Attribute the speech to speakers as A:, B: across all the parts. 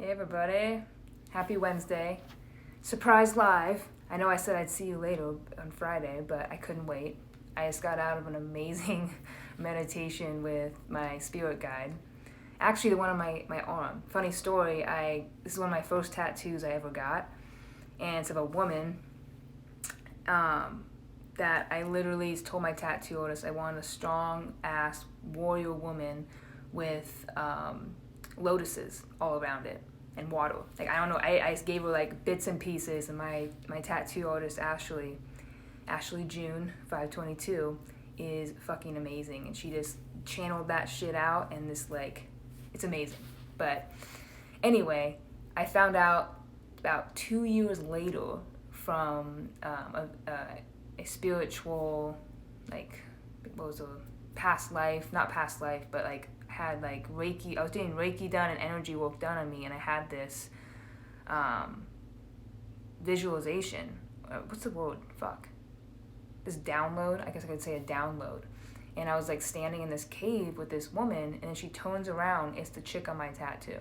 A: Hey everybody, happy Wednesday. Surprise live. I know I said I'd see you later on Friday, but I couldn't wait. I just got out of an amazing meditation with my spirit guide. Actually, the one on my arm. Funny story, this is one of my first tattoos I ever got, and it's of a woman that I literally told my tattoo artist I wanted a strong ass warrior woman with lotuses all around it and water. Like, I don't know, I just gave her like bits and pieces, and my tattoo artist Ashley June 522 is fucking amazing, and she just channeled that shit out, and this like it's amazing. But anyway, I found out about 2 years later from a spiritual, like, what was a past life, not past life, but like had like Reiki. I was doing Reiki done and energy work done on me, and I had this visualization. What's the word? Fuck. This download. I guess I could say a download. And I was like standing in this cave with this woman, and then she turns around. It's the chick on my tattoo.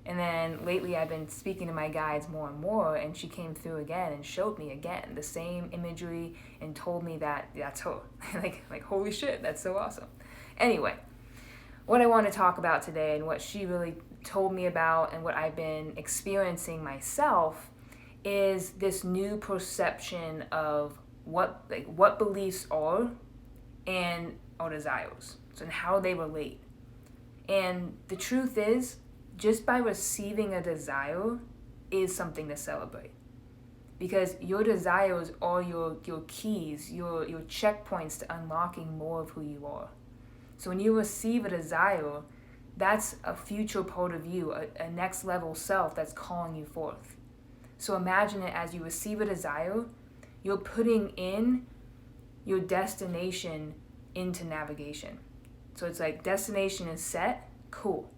A: And then lately I've been speaking to my guides more and more, and she came through again and showed me again the same imagery and told me that that's her. like holy shit, that's so awesome. Anyway, what I want to talk about today and what she really told me about and what I've been experiencing myself is this new perception of what beliefs are and our desires, so and how they relate. And the truth is, just by receiving a desire is something to celebrate, because your desires are your keys, your checkpoints to unlocking more of who you are. So when you receive a desire, that's a future part of you, a next level self that's calling you forth. So imagine it as you receive a desire, you're putting in your destination into navigation. So it's like destination is set, cool.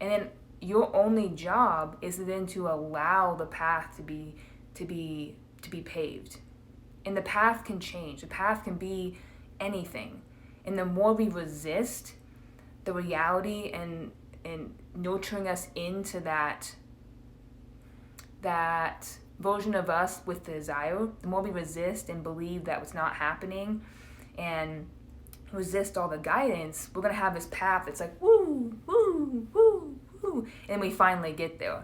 A: And then your only job is then to allow the path to be paved. And the path can change. The path can be anything. And the more we resist the reality and nurturing us into that version of us with the desire, the more we resist and believe that it's not happening and resist all the guidance, we're going to have this path that's like, woo, woo, woo, woo, and we finally get there.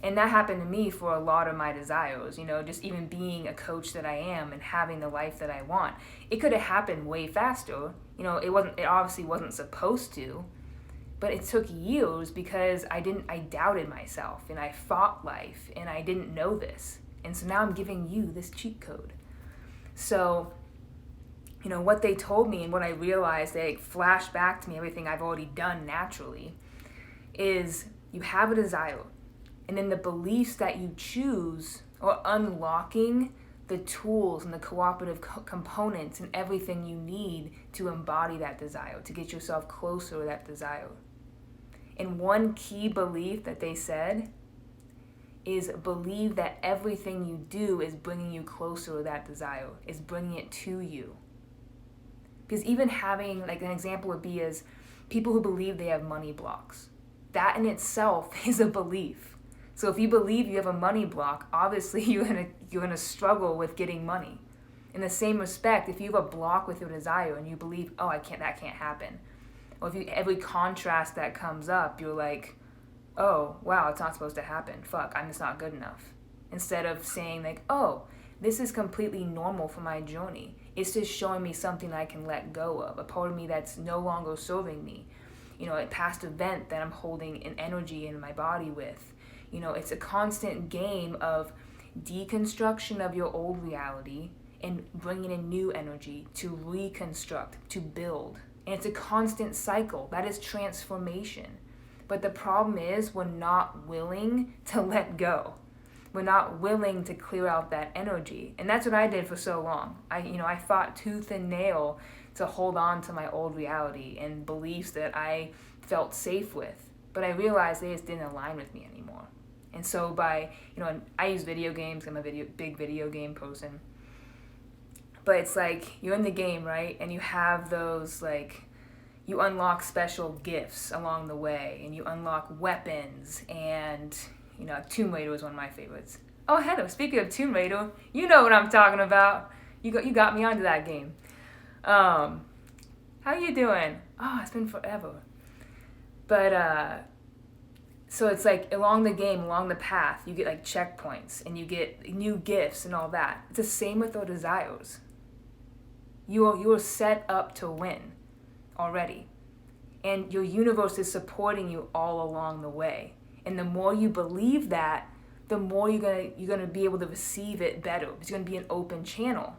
A: And that happened to me for a lot of my desires, just even being a coach that I am and having the life that I want. It could have happened way faster. It obviously wasn't supposed to, but it took years because I doubted myself, and I fought life, and I didn't know this. And so now I'm giving you this cheat code. So, what they told me and what I realized, they flashed back to me everything I've already done naturally, is you have a desire, and then the beliefs that you choose are unlocking the tools and the cooperative components and everything you need to embody that desire, to get yourself closer to that desire. And one key belief that they said is believe that everything you do is bringing you closer to that desire, is bringing it to you. Because even having, like, an example would be is people who believe they have money blocks. That in itself is a belief. So if you believe you have a money block, obviously you're gonna struggle with getting money. In the same respect, if you have a block with your desire and you believe, that can't happen. Or if every contrast that comes up, you're like, oh, wow, it's not supposed to happen. Fuck, I'm just not good enough. Instead of saying like, oh, this is completely normal for my journey. It's just showing me something I can let go of, a part of me that's no longer serving me. A past event that I'm holding an energy in my body with. It's a constant game of deconstruction of your old reality and bringing in new energy to reconstruct, to build. And it's a constant cycle. That is transformation. But the problem is we're not willing to let go. We're not willing to clear out that energy. And that's what I did for so long. I fought tooth and nail to hold on to my old reality and beliefs that I felt safe with. But I realized they just didn't align with me anymore. And so I use video games. I'm a big video game person. But it's like you're in the game, right? And you have those like you unlock special gifts along the way, and you unlock weapons, and Tomb Raider was one of my favorites. Oh, hello, speaking of Tomb Raider, you know what I'm talking about. You got me onto that game. How you doing? Oh, it's been forever. But so it's like along the game, along the path, you get like checkpoints and you get new gifts and all that. It's the same with our desires. You are set up to win already. And your universe is supporting you all along the way. And the more you believe that, the more you're gonna be able to receive it better. It's gonna be an open channel.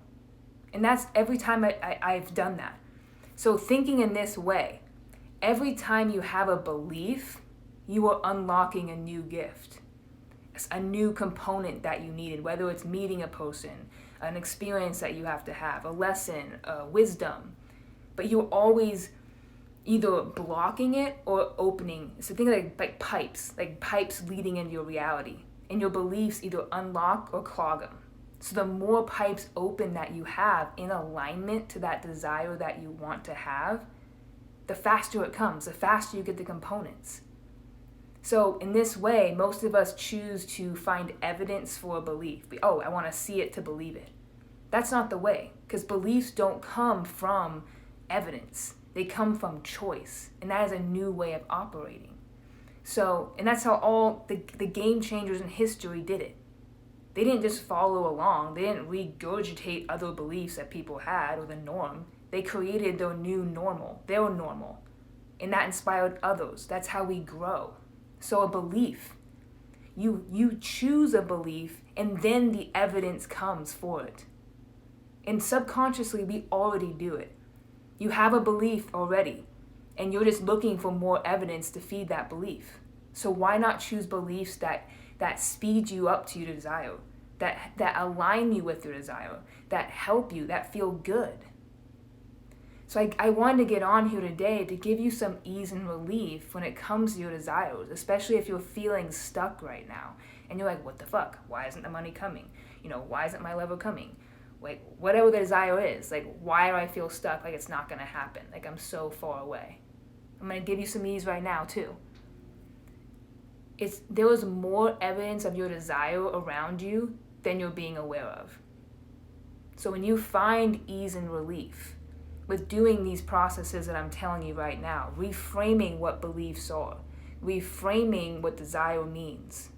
A: And that's every time I've done that. So thinking in this way, every time you have a belief, you are unlocking a new gift, a new component that you needed, whether it's meeting a person, an experience that you have to have, a lesson, wisdom. But you're always either blocking it or opening. So think of like pipes leading into your reality. And your beliefs either unlock or clog them. So the more pipes open that you have in alignment to that desire that you want to have, the faster it comes, the faster you get the components. So in this way, most of us choose to find evidence for a belief. I want to see it to believe it. That's not the way, because beliefs don't come from evidence. They come from choice, and that is a new way of operating. So, and that's how all the game changers in history did it. They didn't just follow along. They didn't regurgitate other beliefs that people had or the norm. They created their new normal, their normal. And that inspired others. That's how we grow. So a belief, you choose a belief and then the evidence comes for it. And subconsciously, we already do it. You have a belief already, and you're just looking for more evidence to feed that belief. So why not choose beliefs that speed you up to your desire, that align you with your desire, that help you, that feel good? So I wanted to get on here today to give you some ease and relief when it comes to your desires, especially if you're feeling stuck right now. And you're like, what the fuck? Why isn't the money coming? Why isn't my level coming? Like, whatever the desire is, like, why do I feel stuck? Like, it's not going to happen. Like, I'm so far away. I'm going to give you some ease right now, too. There was more evidence of your desire around you than you're being aware of. So when you find ease and relief with doing these processes that I'm telling you right now, reframing what beliefs are, reframing what desire means,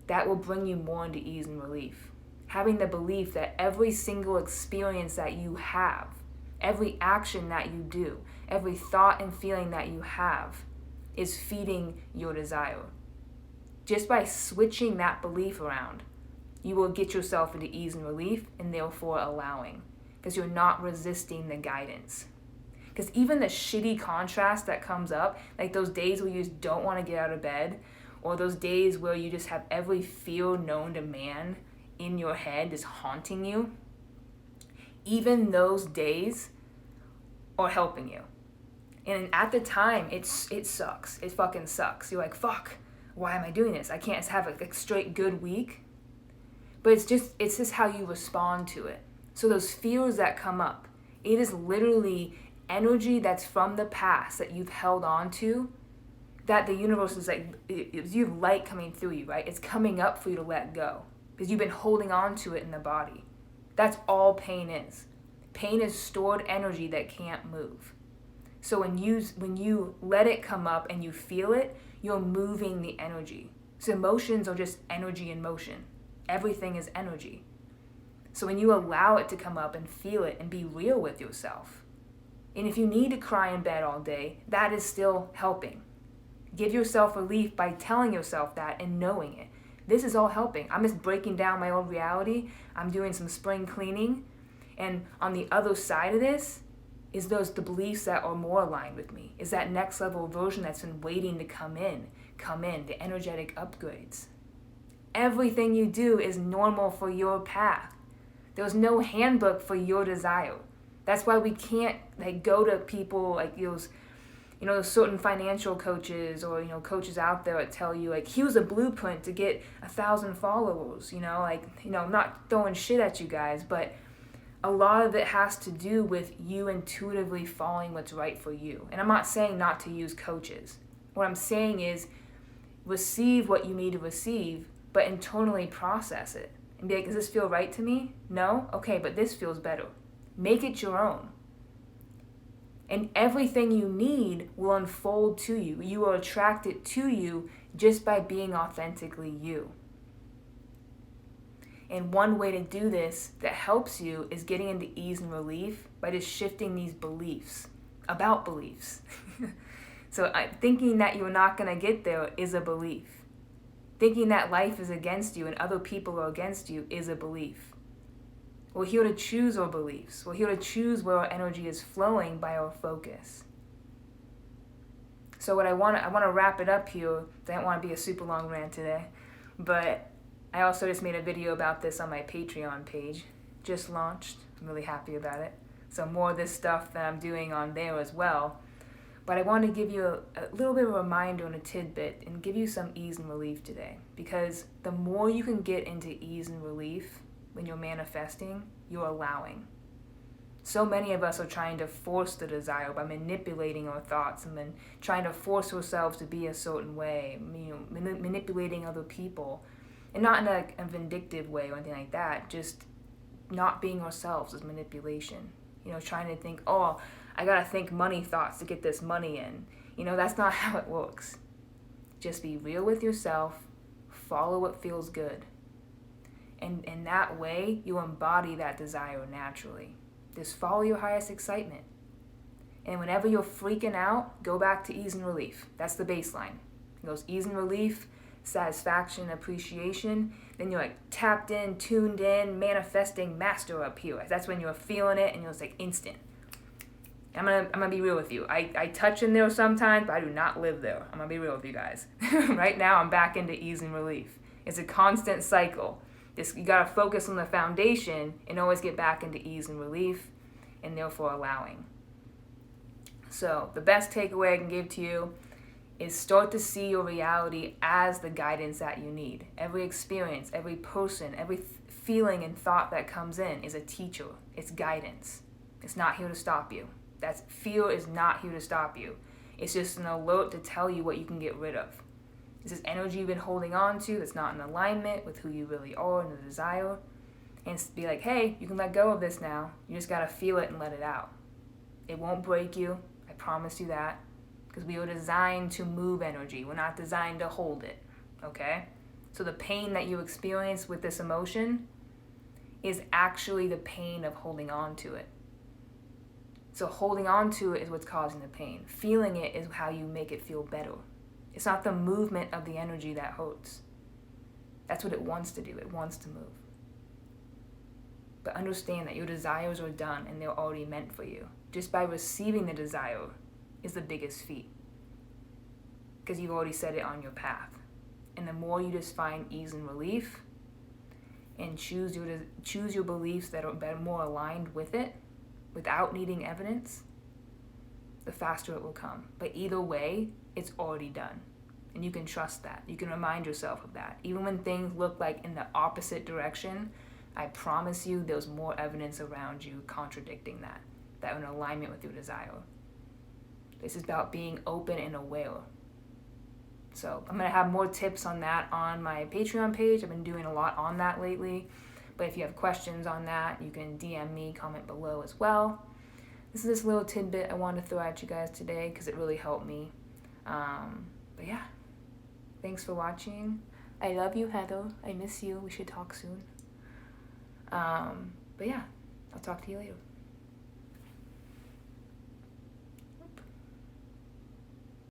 A: that will bring you more into ease and relief. Having the belief that every single experience that you have, every action that you do, every thought and feeling that you have is feeding your desire. Just by switching that belief around, you will get yourself into ease and relief and therefore allowing, because you're not resisting the guidance. Because even the shitty contrast that comes up, like those days where you just don't want to get out of bed, or those days where you just have every fear known to man in your head is haunting you, even those days are helping you. And at the time, it sucks. It fucking sucks. You're like, fuck, why am I doing this? I can't have a straight good week. But it's just how you respond to it. So those fears that come up, it is literally energy that's from the past that you've held on to, that the universe is like, you have light coming through you, right? It's coming up for you to let go because you've been holding on to it in the body. That's all pain is. Pain is stored energy that can't move. So when you let it come up and you feel it, you're moving the energy. So emotions are just energy in motion. Everything is energy. So when you allow it to come up and feel it and be real with yourself, and if you need to cry in bed all day, that is still helping. Give yourself relief by telling yourself that and knowing it. This is all helping. I'm just breaking down my own reality. I'm doing some spring cleaning. And on the other side of this is the beliefs that are more aligned with me, is that next level version that's been waiting to come in, the energetic upgrades. Everything you do is normal for your path. There's no handbook for your desire. That's why we can't go to people like those certain financial coaches or coaches out there that tell you here's a blueprint to get 1,000 followers. I'm not throwing shit at you guys, but a lot of it has to do with you intuitively following what's right for you. And I'm not saying not to use coaches. What I'm saying is receive what you need to receive, but internally process it. And be like, does this feel right to me? No? Okay, but this feels better. Make it your own. And everything you need will unfold to you. You will attract it to you just by being authentically you. And one way to do this that helps you is getting into ease and relief by just shifting these beliefs about beliefs. So thinking that you're not going to get there is a belief. Thinking that life is against you and other people are against you is a belief. We're here to choose our beliefs. We're here to choose where our energy is flowing by our focus. So I want to wrap it up here. I don't want to be a super long rant today, but I also just made a video about this on my Patreon page. Just launched. I'm really happy about it. So more of this stuff that I'm doing on there as well. But I want to give you a little bit of a reminder and a tidbit and give you some ease and relief today. Because the more you can get into ease and relief when you're manifesting, you're allowing. So many of us are trying to force the desire by manipulating our thoughts and then trying to force ourselves to be a certain way, manipulating other people. And not in a vindictive way or anything like that, just not being ourselves is manipulation. Trying to think, oh, I gotta think money thoughts to get this money in. That's not how it works. Just be real with yourself, follow what feels good. And in that way, you embody that desire naturally. Just follow your highest excitement. And whenever you're freaking out, go back to ease and relief. That's the baseline. It goes ease and relief, satisfaction, appreciation. Then you're like tapped in, tuned in, manifesting master up here. That's when you're feeling it and you're just like instant. I'm gonna be real with you. I touch in there sometimes, but I do not live there. I'm gonna be real with you guys. Right now, I'm back into ease and relief. It's a constant cycle. You gotta focus on the foundation and always get back into ease and relief, and therefore allowing. So the best takeaway I can give to you is start to see your reality as the guidance that you need. Every experience, every person, every feeling and thought that comes in is a teacher. It's guidance. It's not here to stop you. Fear is not here to stop you. It's just an alert to tell you what you can get rid of. It's this energy you've been holding on to that's not in alignment with who you really are and the desire. And it's be like, hey, you can let go of this now. You just gotta feel it and let it out. It won't break you. I promise you that. Because we were designed to move energy. We're not designed to hold it. Okay? So the pain that you experience with this emotion is actually the pain of holding on to it. So holding on to it is what's causing the pain. Feeling it is how you make it feel better. It's not the movement of the energy that hurts. That's what it wants to do. It wants to move. But understand that your desires are done and they're already meant for you. Just by receiving the desire is the biggest feat. Because you've already set it on your path. And the more you just find ease and relief and choose your beliefs that are more aligned with it, without needing evidence, the faster it will come. But either way, it's already done. And you can trust that. You can remind yourself of that. Even when things look like in the opposite direction, I promise you there's more evidence around you contradicting that are in alignment with your desire. This is about being open and aware. So I'm going to have more tips on that on my Patreon page. I've been doing a lot on that lately. But if you have questions on that, you can DM me, comment below as well. This is this little tidbit I wanted to throw at you guys today because it really helped me. But yeah, thanks for watching. I love you, Heather. I miss you. We should talk soon. But yeah, I'll talk to you later.